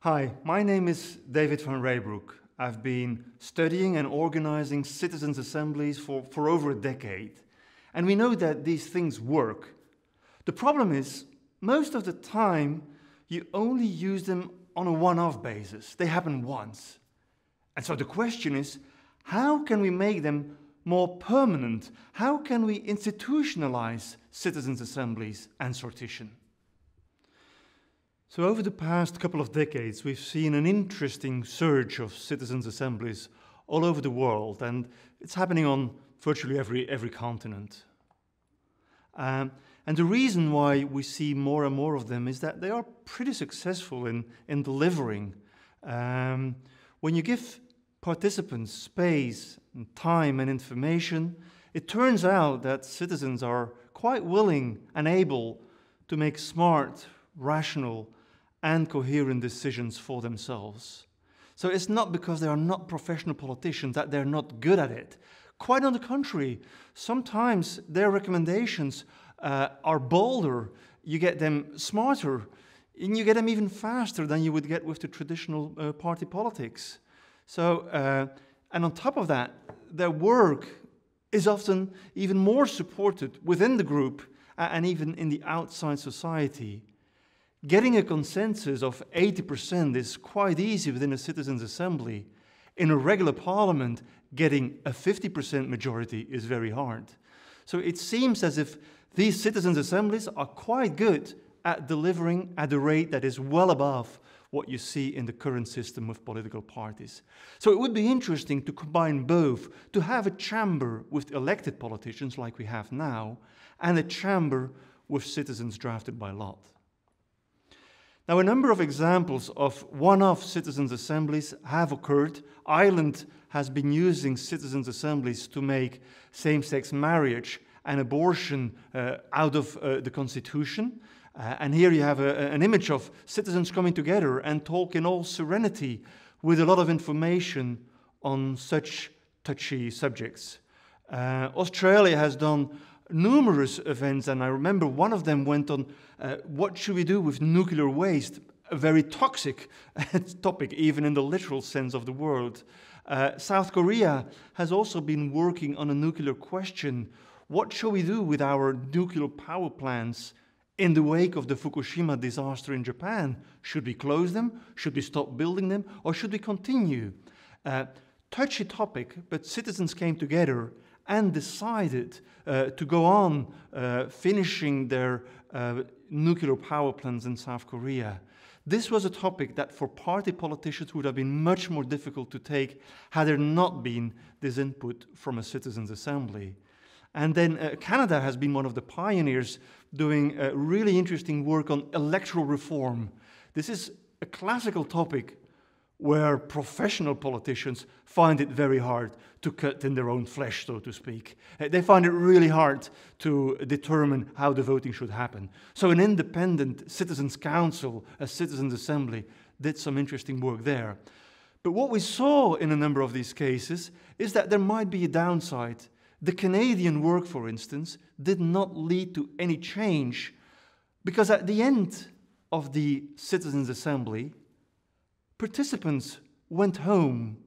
Hi, my name is David Van Reybrouck. I've been studying and organizing citizens' assemblies for over a decade. And we know that these things work. The problem is, most of the time, you only use them on a one-off basis. They happen once. And so the question is, how can we make them more permanent? How can we institutionalize citizens' assemblies and sortition? So over the past couple of decades, we've seen an interesting surge of citizens' assemblies all over the world, and it's happening on virtually every continent. And the reason why we see more and more of them is that they are pretty successful in delivering. When you give participants space and time and information, it turns out that citizens are quite willing and able to make smart, rational, and coherent decisions for themselves. So it's not because they are not professional politicians that they're not good at it. Quite on the contrary, sometimes their recommendations are bolder, you get them smarter, and you get them even faster than you would get with the traditional party politics. So, and on top of that, their work is often even more supported within the group and even in the outside society. Getting a consensus of 80% is quite easy within a citizens' assembly. In a regular parliament, getting a 50% majority is very hard. So it seems as if these citizens' assemblies are quite good at delivering at a rate that is well above what you see in the current system of political parties. So it would be interesting to combine both, to have a chamber with elected politicians like we have now, and a chamber with citizens drafted by lot. Now, a number of examples of one-off citizens' assemblies have occurred. Ireland has been using citizens' assemblies to make same-sex marriage and abortion out of the constitution. And here you have an image of citizens coming together and talk in all serenity with a lot of information on such touchy subjects. Australia has done numerous events, and I remember one of them went on what should we do with nuclear waste, a very toxic topic, even in the literal sense of the word. South Korea has also been working on a nuclear question. What shall we do with our nuclear power plants in the wake of the Fukushima disaster in Japan? Should we close them? Should we stop building them? Or should we continue? Touchy topic, but citizens came together and decided to go on finishing their nuclear power plants in South Korea. This was a topic that for party politicians would have been much more difficult to take had there not been this input from a citizens' assembly. And then Canada has been one of the pioneers doing really interesting work on electoral reform. This is a classical topic where professional politicians find it very hard to cut in their own flesh, so to speak. They find it really hard to determine how the voting should happen. So an independent citizens' council, a citizens' assembly, did some interesting work there. But what we saw in a number of these cases is that there might be a downside. The Canadian work, for instance, did not lead to any change because at the end of the citizens' assembly, participants went home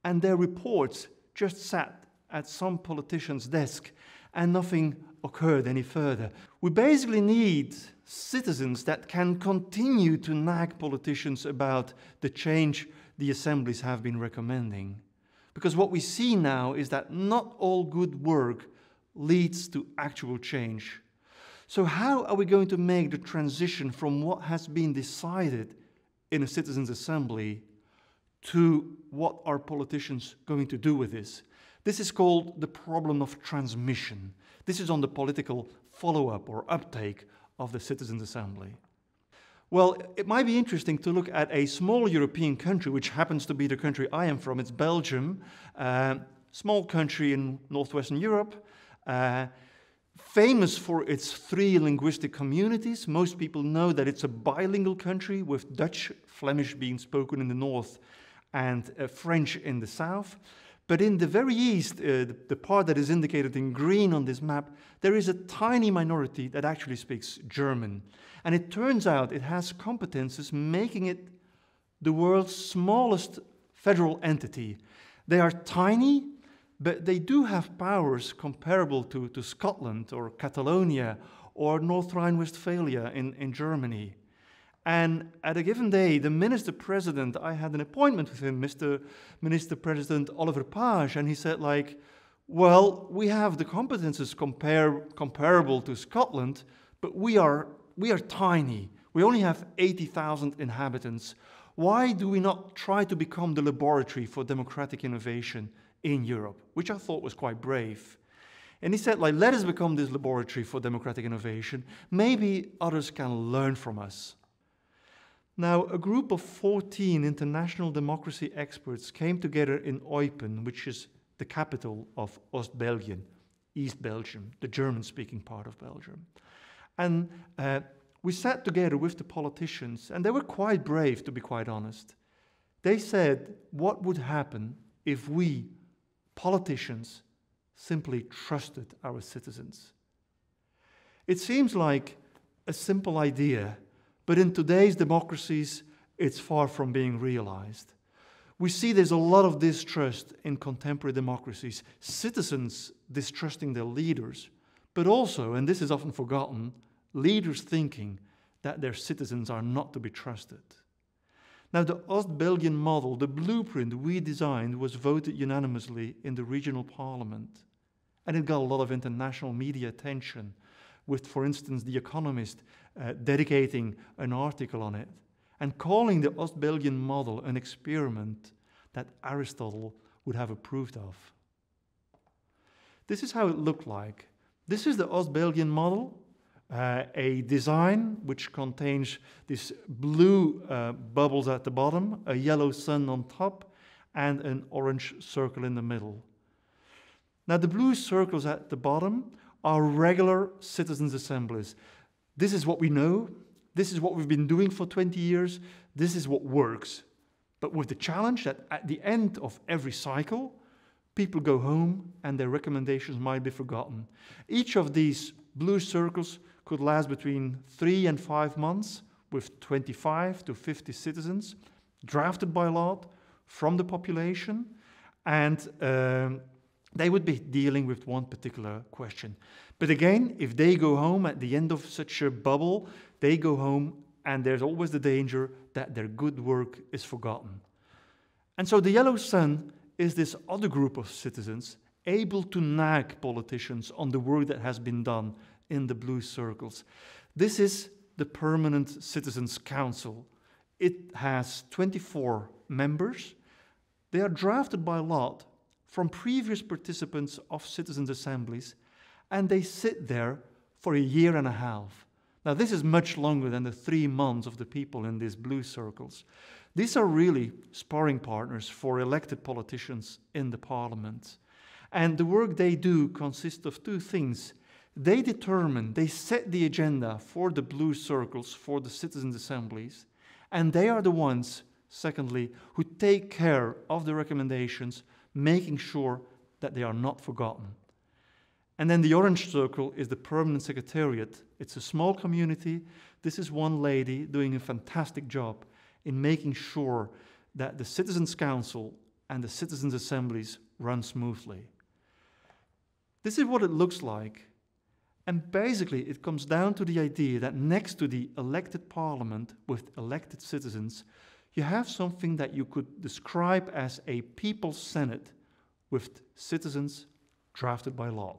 and their reports just sat at some politician's desk and nothing occurred any further. We basically need citizens that can continue to nag politicians about the change the assemblies have been recommending. Because what we see now is that not all good work leads to actual change. So how are we going to make the transition from what has been decided in a citizens' assembly to what are politicians going to do with this? This is called the problem of transmission. This is on the political follow-up or uptake of the citizens' assembly. Well, it might be interesting to look at a small European country, which happens to be the country I am from. It's Belgium, small country in northwestern Europe, famous for its 3 linguistic communities. Most people know that it's a bilingual country with Dutch, Flemish being spoken in the north and French in the south. But in the very east, the part that is indicated in green on this map, there is a tiny minority that actually speaks German. And it turns out it has competences making it the world's smallest federal entity. They are tiny, but they do have powers comparable to Scotland or Catalonia or North Rhine-Westphalia in Germany. And at a given day, the minister-president, I had an appointment with him, Mr. Minister-President Oliver Page, and he said, like, well, we have the competences comparable to Scotland, but we are tiny. We only have 80,000 inhabitants. Why do we not try to become the laboratory for democratic innovation in Europe? Which I thought was quite brave. And he said, like, let us become this laboratory for democratic innovation. Maybe others can learn from us. Now, a group of 14 international democracy experts came together in Eupen, which is the capital of Oost-Belgium, East Belgium, the German-speaking part of Belgium. And we sat together with the politicians, and they were quite brave, to be quite honest. They said, what would happen if we, politicians, simply trusted our citizens? It seems like a simple idea, but in today's democracies, it's far from being realized. We see there's a lot of distrust in contemporary democracies, citizens distrusting their leaders, but also, and this is often forgotten, leaders thinking that their citizens are not to be trusted. Now, the Oost-Belgian model, the blueprint we designed, was voted unanimously in the regional parliament. And it got a lot of international media attention, with, for instance, The Economist dedicating an article on it and calling the Oost-Belgian model an experiment that Aristotle would have approved of. This is how it looked like. This is the Oost-Belgian model, a design which contains these blue bubbles at the bottom, a yellow sun on top, and an orange circle in the middle. Now, the blue circles at the bottom are regular citizens' assemblies. This is what we know. This is what we've been doing for 20 years. This is what works. But with the challenge that at the end of every cycle, people go home and their recommendations might be forgotten. Each of these blue circles could last between 3 and 5 months with 25 to 50 citizens, drafted by lot from the population, and they would be dealing with one particular question. But again, if they go home at the end of such a bubble, they go home and there's always the danger that their good work is forgotten. And so the yellow sun is this other group of citizens able to nag politicians on the work that has been done in the blue circles. This is the Permanent Citizens Council. It has 24 members. They are drafted by lot from previous participants of citizens' assemblies, and they sit there for a year and a half. Now, this is much longer than the 3 months of the people in these blue circles. These are really sparring partners for elected politicians in the parliament. And the work they do consists of 2 things. They set the agenda for the blue circles, for the citizens' assemblies, and they are the ones, secondly, who take care of the recommendations, making sure that they are not forgotten. And then the orange circle is the permanent secretariat. It's a small community. This is one lady doing a fantastic job in making sure that the Citizens' Council and the Citizens' Assemblies run smoothly. This is what it looks like. And basically, it comes down to the idea that next to the elected parliament with elected citizens, you have something that you could describe as a people's senate with citizens drafted by law.